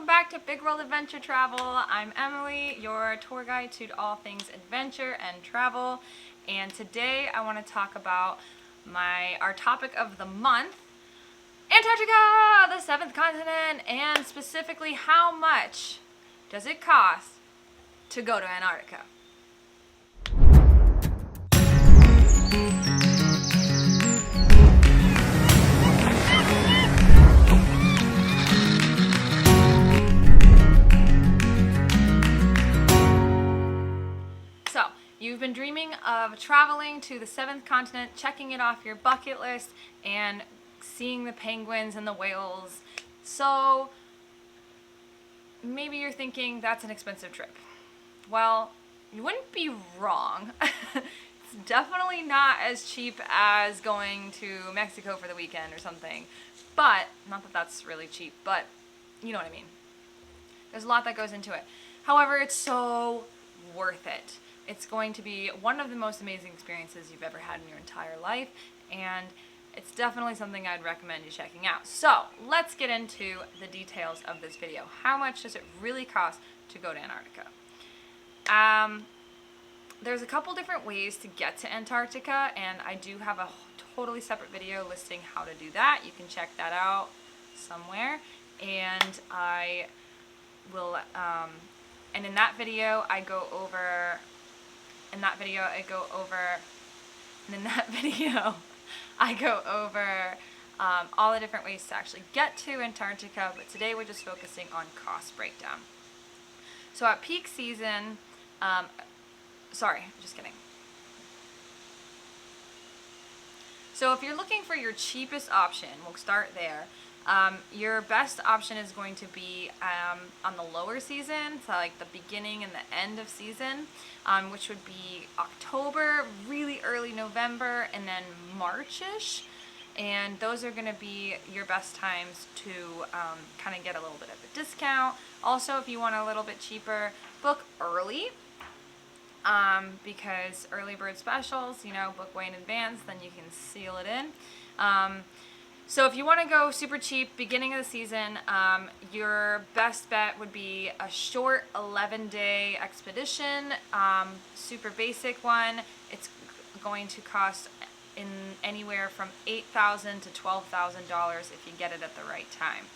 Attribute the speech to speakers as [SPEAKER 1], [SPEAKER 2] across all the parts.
[SPEAKER 1] welcome back to Big World Adventure Travel. I'm Emily, your tour guide to all things adventure and travel. And today I want to talk about our topic of the month, Antarctica, the seventh continent, and specifically how much does it cost to go to Antarctica? So, you've been dreaming of traveling to the seventh continent, checking it off your bucket list, and seeing the penguins and the whales. So, maybe you're thinking that's an expensive trip. Well, you wouldn't be wrong. It's definitely not as cheap as going to Mexico for the weekend or something. But, not that that's really cheap, but you know what I mean. There's a lot that goes into it. However, it's so worth it. It's going to be one of the most amazing experiences you've ever had in your entire life, and it's definitely something I'd recommend you checking out. So, let's get into the details of this video. How much does it really cost to go to Antarctica? There's a couple different ways to get to Antarctica, and I do have a totally separate video listing how to do that. You can check that out somewhere, and I will, and in that video I go over all the different ways to actually get to Antarctica, but today we're just focusing on cost breakdown. So at peak season, just kidding. So if you're looking for your cheapest option, we'll start there. Your best option is going to be on the lower season, so like the beginning and the end of season, which would be October, really early November, and then March-ish. And those are going to be your best times to kind of get a little bit of a discount. Also, if you want a little bit cheaper, book early. Because early bird specials, book way in advance, then you can seal it in. So if you want to go super cheap, beginning of the season, your best bet would be a short 11-day expedition, super basic one. It's going to cost in anywhere from $8,000 to $12,000 if you get it at the right time,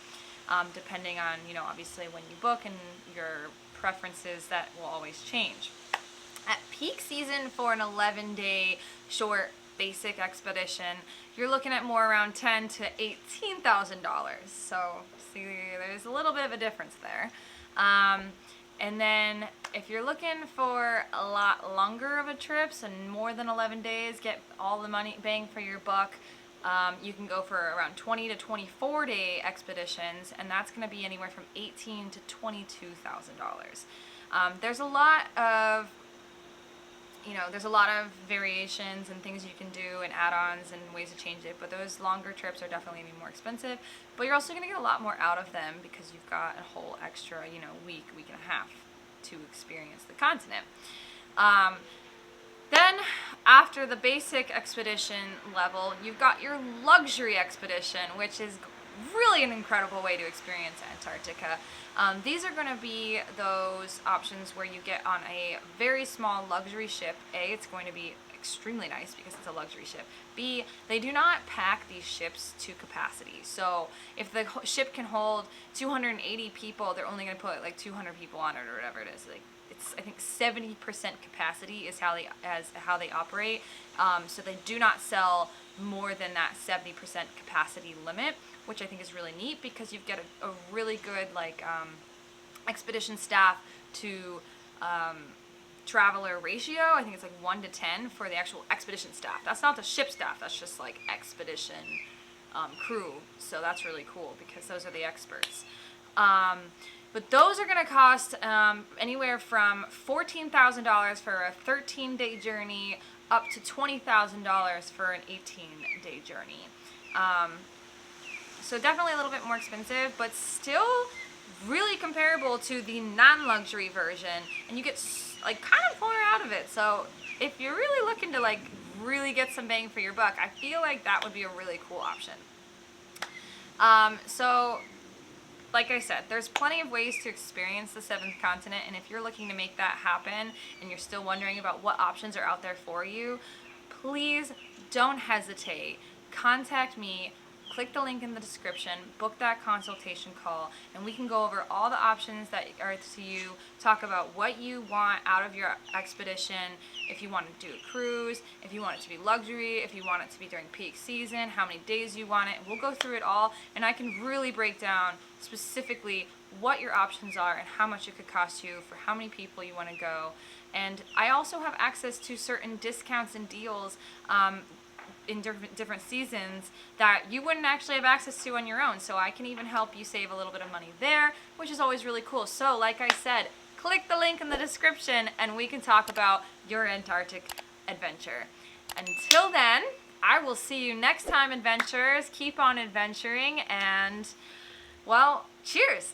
[SPEAKER 1] depending on, obviously when you book and your preferences, that will always change. At peak season for an 11-day short basic expedition, you're looking at more around $10,000 to $18,000. So see, there's a little bit of a difference there. And then if you're looking for a lot longer of a trip, so more than 11 days, get all the money bang for your buck, you can go for around 20 to 24-day expeditions, and that's going to be anywhere from $18,000 to $22,000. There's a lot of variations and things you can do and add-ons and ways to change it, but those longer trips are definitely going to be more expensive, but you're also going to get a lot more out of them because you've got a whole extra, week and a half to experience the continent. Then, after the basic expedition level, you've got your luxury expedition, which is really an incredible way to experience Antarctica. These are going to be those options where you get on a very small luxury ship. A, it's going to be extremely nice because it's a luxury ship. B, they do not pack these ships to capacity. So if the ship can hold 280 people, they're only going to put like 200 people on it or whatever it is. Like, it's, I think 70% capacity is how they operate. So they do not sell more than that 70% capacity limit, which I think is really neat because you've got a really good expedition staff to traveler ratio. I think it's like 1 to 10 for the actual expedition staff. That's not the ship staff, that's just like expedition crew. So that's really cool because those are the experts. But those are going to cost anywhere from $14,000 for a 13-day journey up to $20,000 for an 18-day journey. So definitely a little bit more expensive, but still really comparable to the non-luxury version, and you get like kind of more out of it. So if you're really looking to like really get some bang for your buck, I feel like that would be a really cool option. So like I said, there's plenty of ways to experience the seventh continent, and if you're looking to make that happen and you're still wondering about what options are out there for you, please don't hesitate. Contact me, click the link in the description, book that consultation call, and we can go over all the options that are to you, talk about what you want out of your expedition, if you want to do a cruise, if you want it to be luxury, if you want it to be during peak season, how many days you want it. We'll go through it all, and I can really break down specifically what your options are and how much it could cost you for how many people you want to go. And I also have access to certain discounts and deals in different seasons that you wouldn't actually have access to on your own. So I can even help you save a little bit of money there, which is always really cool. So like I said, click the link in the description and we can talk about your Antarctic adventure. Until then, I will see you next time, adventurers. Keep on adventuring and, well, cheers!